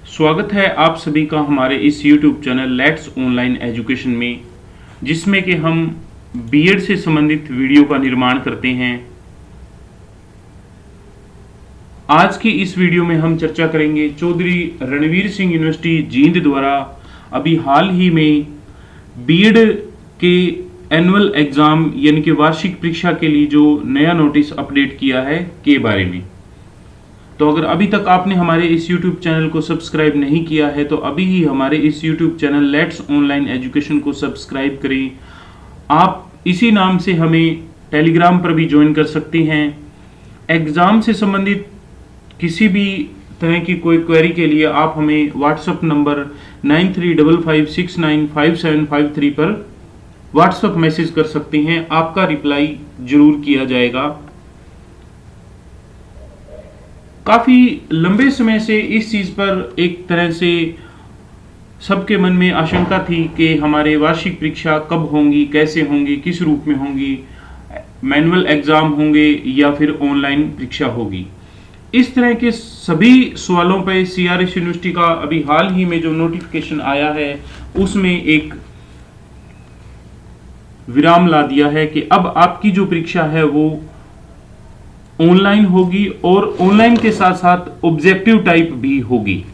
स्वागत है आप सभी का हमारे इस YouTube channel let's online education में, जिसमें कि हम बीएड से संबंधित वीडियो का निर्माण करते हैं। आज की इस वीडियो में हम चर्चा करेंगे चौधरी रणवीर सिंह यूनिवर्सिटी जींद द्वारा अभी हाल ही में बीएड के एनुअल एग्जाम यानी कि वार्षिक परीक्षा के लिए जो नया नोटिस अपडेट किया है के बारे में। तो अगर अभी तक आपने हमारे इस YouTube चैनल को सब्सक्राइब नहीं किया है तो अभी ही हमारे इस YouTube channel let's online education को सब्सक्राइब करें। आप इसी नाम से हमें टेलीग्राम पर भी ज्वाइन कर सकते हैं। एग्ज़ाम से संबंधित किसी भी तरह की कोई क्वेरी के लिए आप हमें व्हाट्सएप नंबर 9355695753 पर व्हाट्सएप मैसेज कर सकते हैं। आपका रिप्लाई जरूर किया जाएगा। काफ़ी लंबे समय से इस चीज़ पर एक तरह से सबके मन में आशंका थी कि हमारे वार्षिक परीक्षा कब होंगी, कैसे होंगी, किस रूप में होंगी, मैनुअल एग्ज़ाम होंगे या फिर ऑनलाइन परीक्षा होगी। इस तरह के सभी सवालों पर CRS यूनिवर्सिटी का अभी हाल ही में जो नोटिफिकेशन आया है उसमें एक विराम ला दिया है कि अब आपकी जो परीक्षा है वो ऑनलाइन होगी और ऑनलाइन के साथ साथ ऑब्जेक्टिव टाइप भी होगी।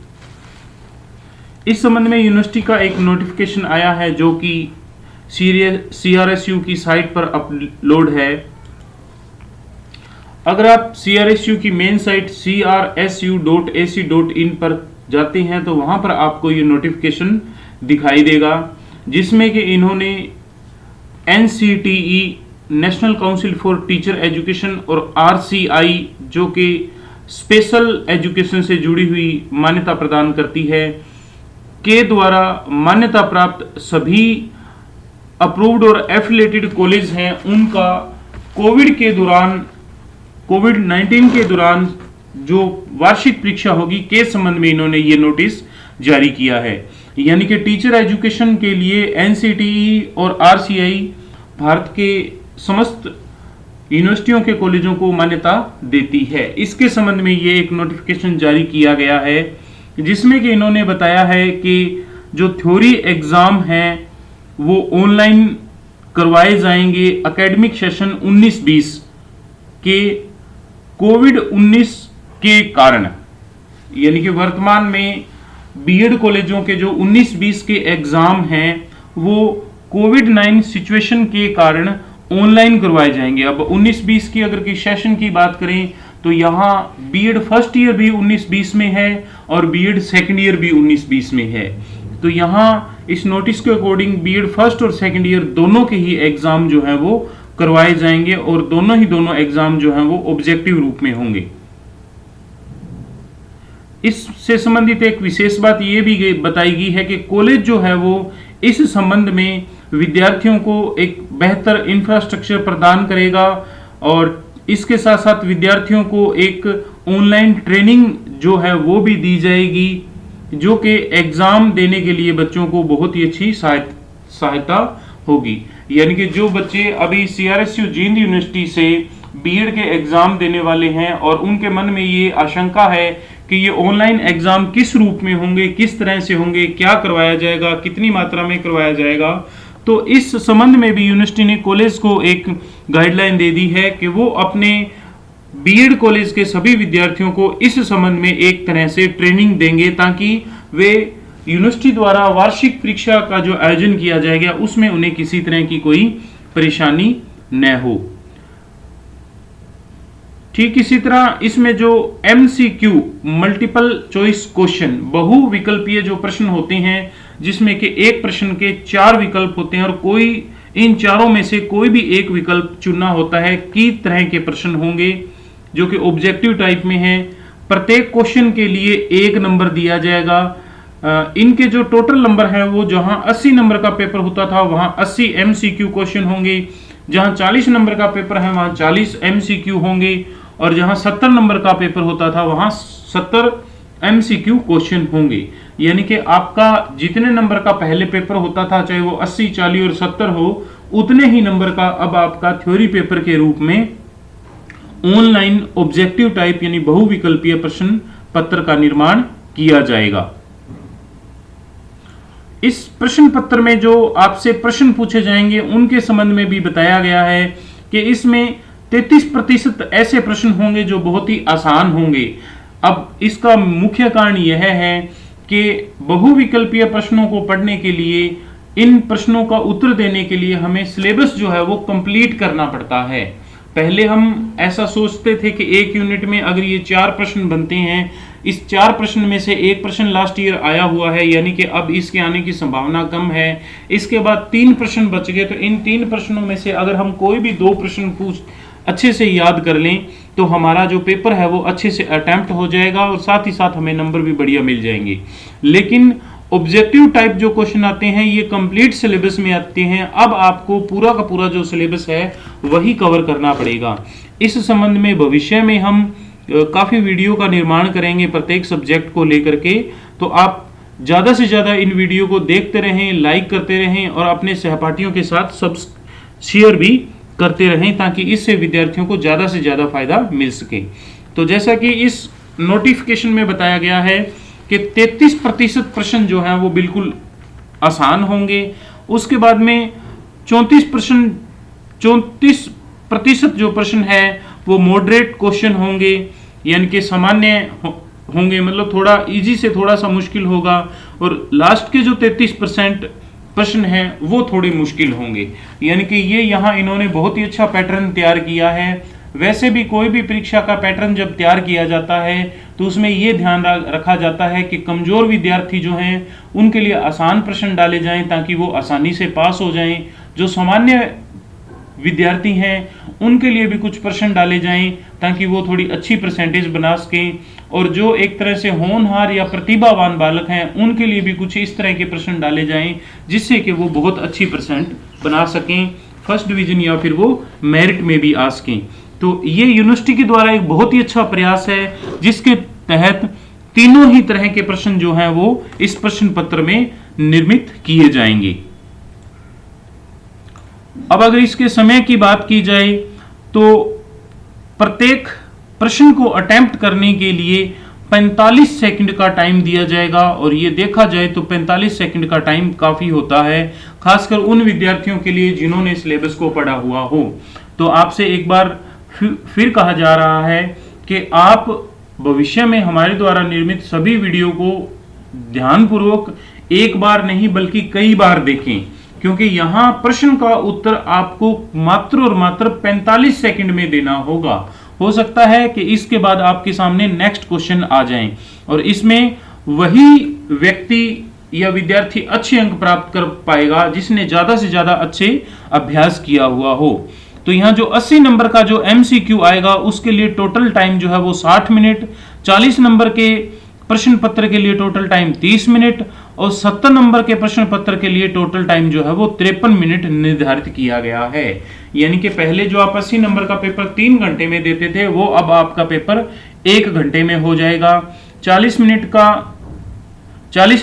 इस संबंध में यूनिवर्सिटी का एक नोटिफिकेशन आया है जो कि CRSU की साइट पर अपलोड है। अगर आप CRSU की मेन साइट crsu.ac.in पर जाते हैं तो वहां पर आपको ये नोटिफिकेशन दिखाई देगा, जिसमें कि इन्होंने NCTE national council for teacher education और RCI जो कि स्पेशल एजुकेशन से जुड़ी हुई मान्यता प्रदान करती है के द्वारा मान्यता प्राप्त सभी अप्रूव्ड और एफिलिएटेड कॉलेज हैं उनका कोविड-19 के दौरान जो वार्षिक परीक्षा होगी के संबंध में इन्होंने ये नोटिस जारी किया है। यानी कि टीचर एजुकेशन के लिए NCTE और RCI भारत के समस्त यूनिवर्सिटियों के कॉलेजों को मान्यता देती है। इसके संबंध में ये एक नोटिफिकेशन जारी किया गया है, जिसमें कि इन्होंने बताया है कि जो थ्योरी एग्जाम हैं वो ऑनलाइन करवाए जाएंगे एकेडमिक सेशन 19-20 के कोविड-19 के कारण। यानी कि वर्तमान में बीएड कॉलेजों के जो 19-20 के एग्जाम हैं वो कोविड-19 सिचुएशन के कारण ऑनलाइन करवाए जाएंगे। अब 19-20 की अगर की सेशन की बात करें तो यहाँ बीएड फर्स्ट ईयर भी 19-20 में है और बीएड सेकंड ईयर भी 19-20 में है। तो यहाँ इस नोटिस के अकॉर्डिंग बीएड फर्स्ट और सेकंड ईयर दोनों के ही एग्जाम जो है वो करवाए जाएंगे और दोनों एग्जाम जो है वो ऑब्जेक्टिव रूप में होंगे। इससे संबंधित एक विशेष बात ये भी बताई गई है कि कॉलेज जो है वो इस संबंध में विद्यार्थियों को एक बेहतर इंफ्रास्ट्रक्चर प्रदान करेगा और इसके साथ साथ विद्यार्थियों को एक ऑनलाइन ट्रेनिंग जो है वो भी दी जाएगी, जो कि एग्जाम देने के लिए बच्चों को बहुत ही अच्छी सहायता होगी। यानी कि जो बच्चे अभी CRSU जींद यूनिवर्सिटी से बीएड के एग्जाम देने वाले हैं और उनके मन में ये आशंका है कि ये ऑनलाइन एग्जाम किस रूप में होंगे, किस तरह से होंगे, क्या करवाया जाएगा, कितनी मात्रा में करवाया जाएगा, तो इस संबंध में भी यूनिवर्सिटी ने कॉलेज को एक गाइडलाइन दे दी है कि वो अपने बीएड कॉलेज के सभी विद्यार्थियों को इस संबंध में एक तरह से ट्रेनिंग देंगे ताकि वे यूनिवर्सिटी द्वारा वार्षिक परीक्षा का जो आयोजन किया जाएगा उसमें उन्हें किसी तरह की कोई परेशानी न हो। ठीक इसी तरह इसमें जो MCQ मल्टीपल चॉइस क्वेश्चन बहुविकल्पीय जो प्रश्न होते हैं, जिसमें कि एक प्रश्न के 4 विकल्प होते हैं और कोई इन चारों में से कोई भी एक विकल्प चुनना होता है, की तरह के प्रश्न होंगे जो कि ऑब्जेक्टिव टाइप में है। प्रत्येक क्वेश्चन के लिए 1 नंबर दिया जाएगा। इनके जो टोटल नंबर है वो जहां 80 नंबर का पेपर होता था वहां 80 MCQ क्वेश्चन होंगे, जहां 40 नंबर का पेपर है वहां 40 MCQ होंगे और जहां 70 नंबर का पेपर होता था वहां 70 MCQ क्वेश्चन होंगे। यानी कि आपका जितने नंबर का पहले पेपर होता था, चाहे वो 80, 40 और 70 हो, उतने ही नंबर का अब आपका थ्योरी पेपर के रूप में ऑनलाइन ऑब्जेक्टिव टाइप यानी बहुविकल्पीय प्रश्न पत्र का निर्माण किया जाएगा। इस प्रश्न पत्र में जो आपसे प्रश्न पूछे जाएंगे उनके संबंध में भी बताया गया है कि इसमें 33% ऐसे प्रश्न होंगे जो बहुत ही आसान होंगे। अब इसका मुख्य कारण यह है कि बहुविकल्पीय प्रश्नों को पढ़ने के लिए, इन प्रश्नों का उत्तर देने के लिए हमें सिलेबस जो है वो कंप्लीट करना पड़ता है। पहले हम ऐसा सोचते थे कि एक यूनिट में अगर ये 4 प्रश्न बनते हैं, इस 4 प्रश्न में से एक प्रश्न लास्ट ईयर आया हुआ है, यानी कि अब इसके आने की संभावना कम है। इसके बाद 3 प्रश्न बच गए, तो इन 3 प्रश्नों में से अगर हम कोई भी 2 प्रश्न अच्छे से याद कर लें तो हमारा जो पेपर है वो अच्छे से अटेम्प्ट हो जाएगा और साथ ही साथ हमें नंबर भी बढ़िया मिल जाएंगे। लेकिन ऑब्जेक्टिव टाइप जो क्वेश्चन आते हैं ये कंप्लीट सिलेबस में आते हैं। अब आपको पूरा का पूरा जो सिलेबस है वही कवर करना पड़ेगा। इस संबंध में भविष्य में हम काफ़ी वीडियो का निर्माण करेंगे प्रत्येक सब्जेक्ट को लेकर के, तो आप ज़्यादा से ज़्यादा इन वीडियो को देखते रहें, लाइक करते रहें और अपने सहपाठियों के साथ सब शेयर भी करते रहें ताकि इससे विद्यार्थियों को ज़्यादा से ज़्यादा फायदा मिल सके। तो जैसा कि इस नोटिफिकेशन में बताया गया है कि 33% प्रश्न जो हैं वो बिल्कुल आसान होंगे। उसके बाद में 34% जो प्रश्न है वो मॉडरेट क्वेश्चन होंगे, यानी कि सामान्य होंगे, मतलब थोड़ा इजी से थोड़ा सा मुश्किल होगा। और लास्ट के जो 33% प्रश्न हैं वो थोड़े मुश्किल होंगे, यानी कि ये यहाँ इन्होंने बहुत ही अच्छा पैटर्न तैयार किया है। वैसे भी कोई भी परीक्षा का पैटर्न जब तैयार किया जाता है तो उसमें ये ध्यान रखा जाता है कि कमजोर विद्यार्थी जो हैं उनके लिए आसान प्रश्न डाले जाएं ताकि वो आसानी से पास हो जाएं। जो सामान्य विद्यार्थी हैं उनके लिए भी कुछ प्रश्न डाले जाएं ताकि वो थोड़ी अच्छी परसेंटेज बना सकें, और जो एक तरह से होनहार या प्रतिभावान बालक हैं उनके लिए भी कुछ इस तरह के प्रश्न डाले जाएं जिससे कि वो बहुत अच्छी परसेंट बना सकें, फर्स्ट डिवीजन या फिर वो मेरिट में भी आ सकें। तो ये यूनिवर्सिटी के द्वारा एक बहुत ही अच्छा प्रयास है जिसके तहत तीनों ही तरह के प्रश्न जो हैं वो इस प्रश्न पत्र में निर्मित किए जाएंगे। अब अगर इसके समय की बात की जाए तो प्रत्येक प्रश्न को अटेम्प्ट करने के लिए 45 सेकंड का टाइम दिया जाएगा, और ये देखा जाए तो 45 सेकंड का टाइम काफी होता है, खासकर उन विद्यार्थियों के लिए जिन्होंने सिलेबस को पढ़ा हुआ हो। तो आपसे एक बार फिर कहा जा रहा है कि आप भविष्य में हमारे द्वारा निर्मित सभी वीडियो को ध्यानपूर्वक एक बार नहीं बल्कि कई बार देखें, क्योंकि यहाँ प्रश्न का उत्तर आपको मात्र और मात्र 45 सेकंड में देना होगा। हो सकता है कि इसके बाद आपके सामने नेक्स्ट क्वेश्चन आ जाएं और इसमें वही व्यक्ति या विद्यार्थी अच्छे अंक प्राप्त कर पाएगा जिसने ज्यादा से ज्यादा अच्छे अभ्यास किया हुआ हो। तो यहाँ जो 80 नंबर का जो MCQ आएगा उसके लिए टोटल टाइम जो है वो 60 मिनट, 40 नंबर के प्रश्न पत्र के लिए टोटल टाइम 30 मिनट और 70 नंबर के प्रश्न पत्र के लिए टोटल टाइम जो है वो 53 मिनट निर्धारित किया गया है। यानी कि पहले जो आप 80 नंबर का पेपर 3 घंटे में देते थे वो अब आपका पेपर 1 घंटे में हो जाएगा। 40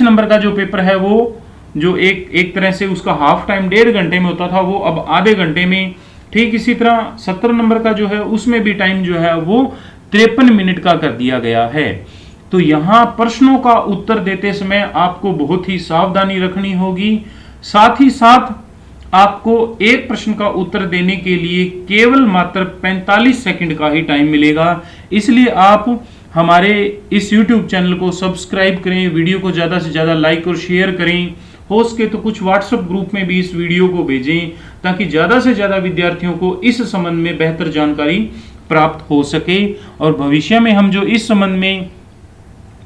नंबर का जो पेपर है वो जो एक तरह से उसका हाफ टाइम 1.5 घंटे में होता था वो अब आधे घंटे में। ठीक इसी तरह 70 नंबर का जो है उसमें भी टाइम जो है वो 53 मिनट का कर दिया गया है। तो यहाँ प्रश्नों का उत्तर देते समय आपको बहुत ही सावधानी रखनी होगी। साथ ही साथ आपको एक प्रश्न का उत्तर देने के लिए केवल मात्र 45 सेकंड का ही टाइम मिलेगा। इसलिए आप हमारे इस YouTube चैनल को सब्सक्राइब करें, वीडियो को ज़्यादा से ज़्यादा लाइक और शेयर करें, हो सके तो कुछ व्हाट्सएप ग्रुप में भी इस वीडियो को भेजें ताकि ज़्यादा से ज़्यादा विद्यार्थियों को इस संबंध में बेहतर जानकारी प्राप्त हो सके। और भविष्य में हम जो इस संबंध में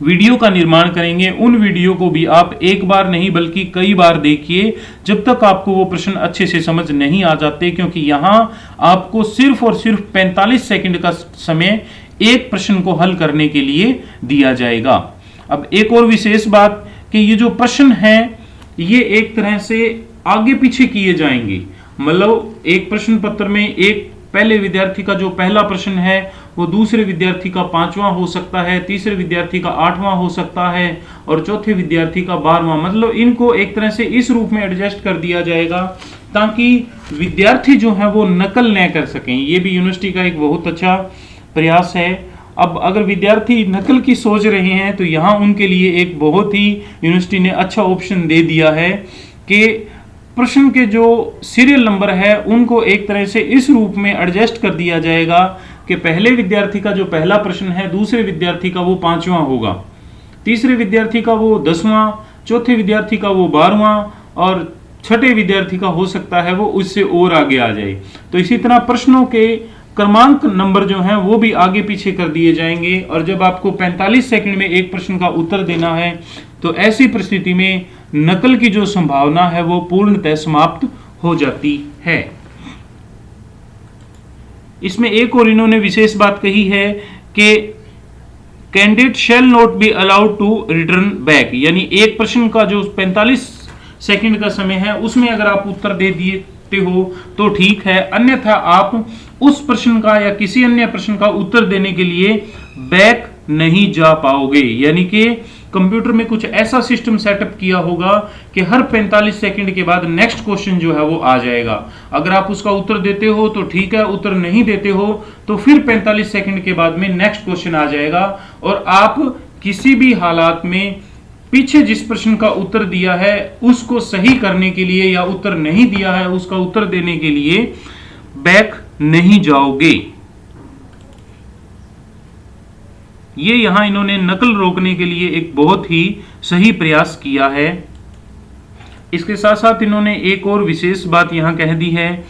वीडियो का निर्माण करेंगे उन वीडियो को भी आप एक बार नहीं बल्कि कई बार देखिए जब तक आपको वो प्रश्न अच्छे से समझ नहीं आ जाते, क्योंकि यहाँ आपको सिर्फ और सिर्फ 45 सेकंड का समय एक प्रश्न को हल करने के लिए दिया जाएगा। अब एक और विशेष बात कि ये जो प्रश्न है ये एक तरह से आगे पीछे किए जाएंगे, मतलब एक प्रश्न पत्र में एक पहले विद्यार्थी का जो पहला प्रश्न है वो दूसरे विद्यार्थी का 5वां हो सकता है, तीसरे विद्यार्थी का 8वां हो सकता है और चौथे विद्यार्थी का 12वां। मतलब इनको एक तरह से इस रूप में एडजस्ट कर दिया जाएगा ताकि विद्यार्थी जो है वो नकल न कर सकें। ये भी यूनिवर्सिटी का एक बहुत अच्छा प्रयास है अब अगर विद्यार्थी नकल की सोच रहे हैं तो यहाँ उनके लिए एक बहुत ही यूनिवर्सिटी ने अच्छा ऑप्शन दे दिया है कि प्रश्न के जो सीरियल नंबर है उनको एक तरह से इस रूप में एडजस्ट कर दिया जाएगा कि पहले विद्यार्थी का जो पहला प्रश्न है दूसरे विद्यार्थी का वो 5वां होगा, तीसरे विद्यार्थी का वो 10वां, चौथे विद्यार्थी का वो 12वां और छठे विद्यार्थी का हो सकता है वो उससे और आगे आ जाए। तो इसी तरह प्रश्नों के क्रमांक नंबर जो हैं वो भी आगे पीछे कर दिए जाएंगे और जब आपको 45 सेकंड में एक प्रश्न का उत्तर देना है तो ऐसी परिस्थिति में नकल की जो संभावना है वो पूर्णतः समाप्त हो जाती है। इसमें एक और इन्होंने विशेष बात कही है कि candidate shall not be allowed to return back, यानी एक प्रश्न का जो 45 सेकंड का समय है उसमें अगर आप उत्तर दे देते हो तो ठीक है, अन्यथा आप उस प्रश्न का या किसी अन्य प्रश्न का उत्तर देने के लिए बैक नहीं जा पाओगे। यानी कि कंप्यूटर में कुछ ऐसा सिस्टम सेटअप किया होगा कि हर 45 सेकंड के बाद नेक्स्ट क्वेश्चन जो है वो आ जाएगा। अगर आप उसका उत्तर देते हो तो ठीक है, उत्तर नहीं देते हो तो फिर 45 सेकंड के बाद में नेक्स्ट क्वेश्चन आ जाएगा और आप किसी भी हालात में पीछे जिस प्रश्न का उत्तर दिया है उसको सही करने के लिए या उत्तर नहीं दिया है उसका उत्तर देने के लिए बैक नहीं जाओगे। ये यहां इन्होंने नकल रोकने के लिए एक बहुत ही सही प्रयास किया है। इसके साथ साथ इन्होंने एक और विशेष बात यहां कह दी है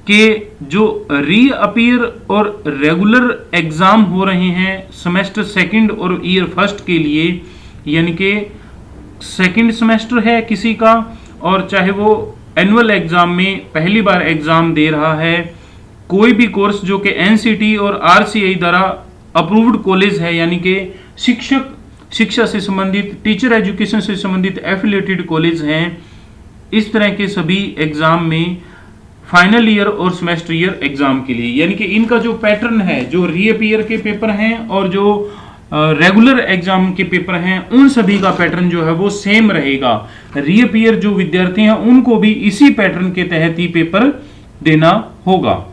कि जो रीअपीयर और रेगुलर एग्जाम हो रहे हैं सेमेस्टर सेकंड और ईयर फर्स्ट के लिए, यानी कि सेकंड सेमेस्टर है किसी का और चाहे वो एनुअल एग्जाम में पहली बार एग्जाम दे रहा है, कोई भी कोर्स जो कि एनसीटी और आरसीआई द्वारा अप्रूव्ड कॉलेज है, यानी कि शिक्षा से संबंधित, टीचर एजुकेशन से संबंधित एफिलिएटेड कॉलेज हैं, इस तरह के सभी एग्जाम में फाइनल ईयर और सेमेस्टर ईयर एग्जाम के लिए, यानी कि इनका जो पैटर्न है, जो रीअपीयर के पेपर हैं और जो रेगुलर एग्जाम के पेपर हैं, उन सभी का पैटर्न जो है वो सेम रहेगा। रीअपीयर जो विद्यार्थी हैं उनको भी इसी पैटर्न के तहत ही पेपर देना होगा।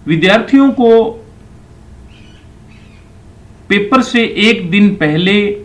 विद्यार्थियों को पेपर से एक दिन पहले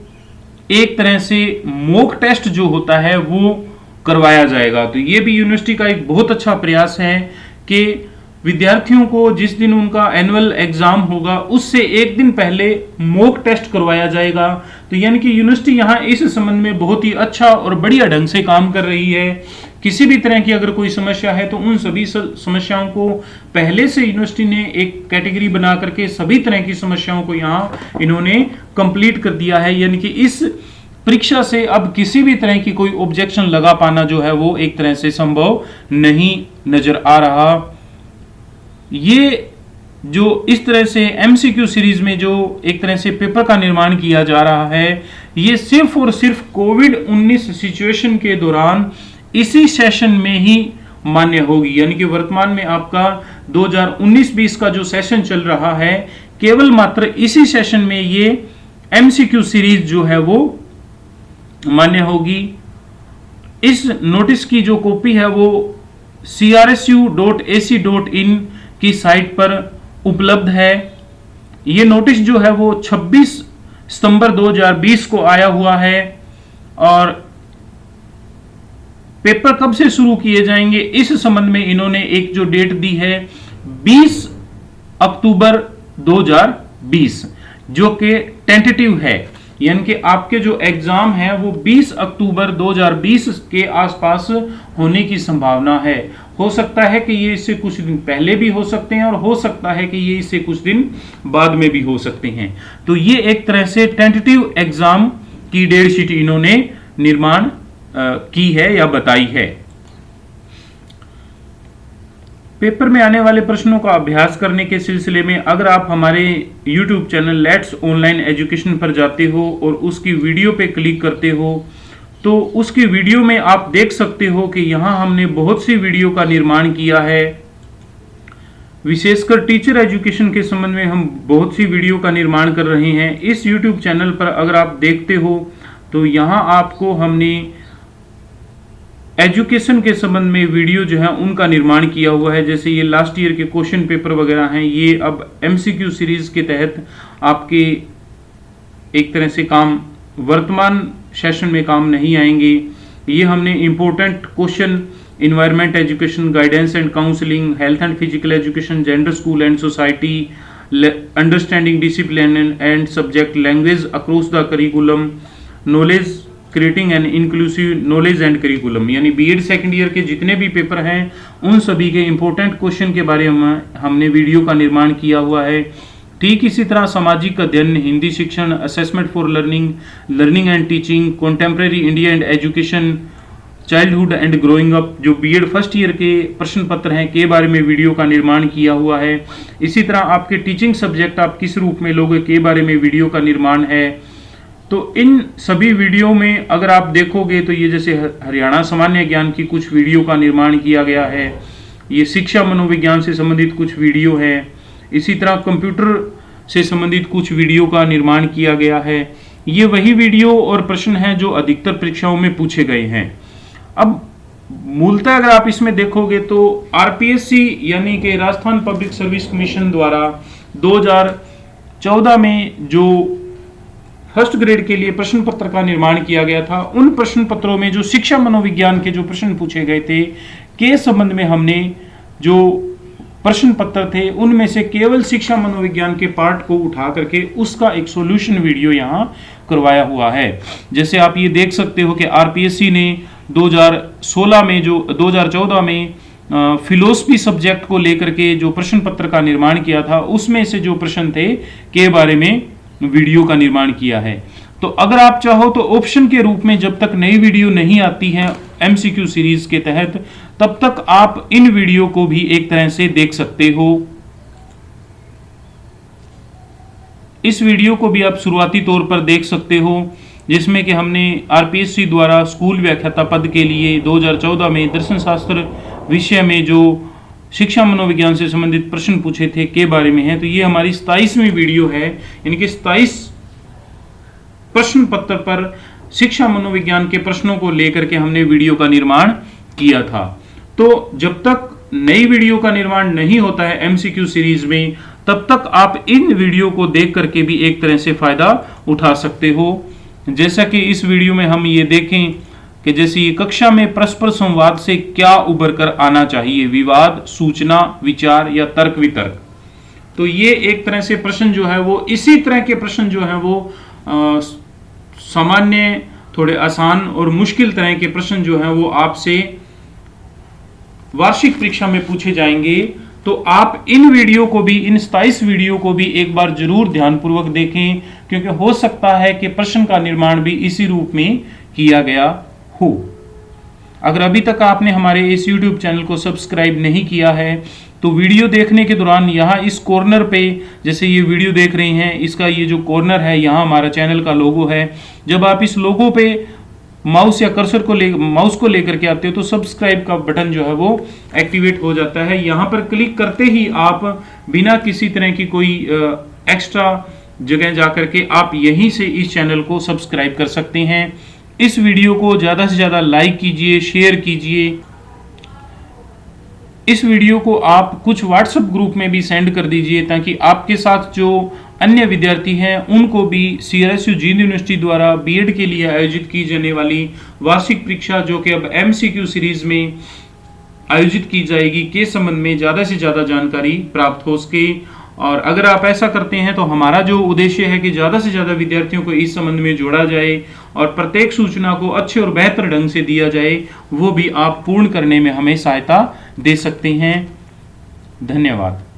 एक तरह से मॉक टेस्ट जो होता है वो करवाया जाएगा। तो ये भी यूनिवर्सिटी का एक बहुत अच्छा प्रयास है कि विद्यार्थियों को जिस दिन उनका एनुअल एग्जाम होगा उससे एक दिन पहले मॉक टेस्ट करवाया जाएगा। तो यानी कि यूनिवर्सिटी यहाँ इस संबंध में बहुत ही अच्छा और बढ़िया ढंग से काम कर रही है। किसी भी तरह की अगर कोई समस्या है तो उन सभी समस्याओं को पहले से यूनिवर्सिटी ने एक कैटेगरी बना करके सभी तरह की समस्याओं को यहाँ इन्होंने कंप्लीट कर दिया है। यानी कि इस परीक्षा से अब किसी भी तरह की कोई ऑब्जेक्शन लगा पाना जो है वो एक तरह से संभव नहीं नजर आ रहा। ये जो इस तरह से एमसीक्यू सीरीज में जो एक तरह से पेपर का निर्माण किया जा रहा है, ये सिर्फ और सिर्फ कोविड-19 सिचुएशन के दौरान इसी सेशन में ही मान्य होगी। यानी कि वर्तमान में आपका 2019-20 का जो सेशन चल रहा है, केवल मात्र इसी सेशन में ये एमसीक्यू सीरीज जो है वो मान्य होगी। इस नोटिस की जो कॉपी है वो crsu.ac.in की साइट पर उपलब्ध है। ये नोटिस जो है वो 26 सितंबर 2020 को आया हुआ है और पेपर कब से शुरू किए जाएंगे इस संबंध में इन्होंने एक जो डेट दी है 20 अक्टूबर 2020, जो कि टेंटेटिव है। यानी कि आपके जो एग्जाम है वो 20 अक्टूबर 2020 के आसपास होने की संभावना है। हो सकता है कि ये इससे कुछ दिन पहले भी हो सकते हैं और हो सकता है कि ये इससे कुछ दिन बाद में भी हो सकते हैं। तो ये एक तरह से टेंटेटिव एग्जाम की डेट शीट इन्होंने निर्माण की है या बताई है। पेपर में आने वाले प्रश्नों का अभ्यास करने के सिलसिले में अगर आप हमारे YouTube channel let's online education पर जाते हो और उसकी वीडियो पे क्लिक करते हो तो उसकी वीडियो में आप देख सकते हो कि यहाँ हमने बहुत सी वीडियो का निर्माण किया है। विशेषकर टीचर एजुकेशन के संबंध में हम बहुत सी वीडियो का निर्माण कर रहे हैं। इस YouTube चैनल पर अगर आप देखते हो तो यहाँ आपको हमने एजुकेशन के संबंध में वीडियो जो है उनका निर्माण किया हुआ है। जैसे ये लास्ट ईयर के क्वेश्चन पेपर वगैरह हैं, ये अब MCQ सीरीज के तहत आपके एक तरह से काम वर्तमान सेशन में काम नहीं आएंगे। ये हमने important question environment education, guidance and counselling, health and physical education, gender, school and society, understanding discipline and subject language across the curriculum, knowledge creating and inclusive knowledge and curriculum, यानी BEd second year के जितने भी paper हैं उन सभी के important question के बारे में हमने वीडियो का निर्माण किया हुआ है। ठीक इसी तरह सामाजिक अध्ययन, हिंदी शिक्षण, assessment for learning, learning and teaching, contemporary India and education, childhood and growing up, जो बीएड फर्स्ट ईयर के प्रश्न पत्र हैं के बारे में वीडियो का निर्माण किया हुआ है। इसी तरह आपके टीचिंग सब्जेक्ट आप किस रूप में लोगे के बारे में वीडियो का निर्माण है। तो इन सभी वीडियो में अगर आप देखोगे तो ये जैसे हरियाणा सामान्य ज्ञान की कुछ वीडियो का निर्माण किया गया है, ये शिक्षा मनोविज्ञान से संबंधित कुछ वीडियो है, इसी तरह कंप्यूटर से संबंधित कुछ वीडियो का निर्माण किया गया है। ये वही वीडियो और प्रश्न हैं जो अधिकतर परीक्षाओं में पूछे गए हैं। अब मूलतः अगर आप इसमें देखोगे तो RPSC यानी कि राजस्थान पब्लिक सर्विस कमीशन द्वारा 2014 में जो फर्स्ट ग्रेड के लिए प्रश्न पत्र का निर्माण किया गया था, उन प्रश्न पत्रों में जो शिक्षा मनोविज्ञान के जो प्रश्न पूछे गए थे के संबंध में हमने जो प्रश्न पत्र थे उनमें से केवल शिक्षा मनोविज्ञान के पार्ट को उठा करके उसका एक सॉल्यूशन वीडियो यहाँ करवाया हुआ है। जैसे आप ये देख सकते हो कि RPSC ने 2014 में फिलोसफी सब्जेक्ट को लेकर के जो प्रश्न पत्र का निर्माण किया था उसमें से जो प्रश्न थे के बारे में वीडियो का निर्माण किया है। तो अगर आप चाहो तो ऑप्शन के रूप में जब तक नई वीडियो नहीं आती है MCQ सीरीज के तहत, तब तक आप इन वीडियो को भी एक तरह से देख सकते हो। इस वीडियो को भी आप शुरुआती तौर पर देख सकते हो, जिसमें कि हमने RPSC द्वारा स्कूल व्याख्याता पद के लिए 2014 में दर्शन शास्त्र विषय में जो शिक्षा मनोविज्ञान से संबंधित प्रश्न पूछे थे के बारे में है। तो ये हमारी 27वीं वीडियो है, यानी कि 27 प्रश्न पत्र पर शिक्षा मनोविज्ञान के प्रश्नों को लेकर के हमने वीडियो का निर्माण किया था। तो जब तक नई वीडियो का निर्माण नहीं होता है MCQ सीरीज में, तब तक आप इन वीडियो को देख करके भी एक तरह से फायदा उठा सकते हो। जैसा कि इस वीडियो में हम ये देखें कि जैसे ये कक्षा में परस्पर संवाद से क्या उभर कर आना चाहिए, विवाद, सूचना, विचार या तर्क वितर्क। तो ये एक तरह से प्रश्न जो है वो इसी तरह के प्रश्न जो है वो सामान्य, थोड़े आसान और मुश्किल तरह के प्रश्न जो है वो आपसे वार्षिक परीक्षा में पूछे जाएंगे। तो आप इन वीडियो को भी, इन 27 वीडियो को भी एक बार जरूर ध्यानपूर्वक देखें, क्योंकि हो सकता है कि प्रश्न का निर्माण भी इसी रूप में किया गया हो। अगर अभी तक आपने हमारे इस YouTube चैनल को सब्सक्राइब नहीं किया है तो वीडियो देखने के दौरान यहाँ इस कॉर्नर पे, जैसे ये वीडियो देख रहे हैं, इसका ये जो कॉर्नर है यहाँ हमारा चैनल का लोगो है। जब आप इस लोगो पे माउस या कर्सर को माउस को लेकर के आते हो तो सब्सक्राइब का बटन जो है वो एक्टिवेट हो जाता है। यहाँ पर क्लिक करते ही आप बिना किसी तरह की कोई एक्स्ट्रा जगह जाकर के आप यहीं से इस चैनल को सब्सक्राइब कर सकते हैं। इस वीडियो को ज़्यादा से ज़्यादा लाइक कीजिए, शेयर कीजिए। इस वीडियो को आप कुछ व्हाट्सएप ग्रुप में भी सेंड कर दीजिए, ताकि आपके साथ जो अन्य विद्यार्थी हैं उनको भी CRSU जींद यूनिवर्सिटी द्वारा बीएड के लिए आयोजित की जाने वाली वार्षिक परीक्षा, जो कि अब MCQ सीरीज में आयोजित की जाएगी, के संबंध में ज़्यादा से ज़्यादा जानकारी प्राप्त हो सके। और अगर आप ऐसा करते हैं तो हमारा जो उद्देश्य है कि ज़्यादा से ज़्यादा विद्यार्थियों को इस संबंध में जोड़ा जाए और प्रत्येक सूचना को अच्छे और बेहतर ढंग से दिया जाए, वो भी आप पूर्ण करने में हमें सहायता दे सकते हैं। धन्यवाद।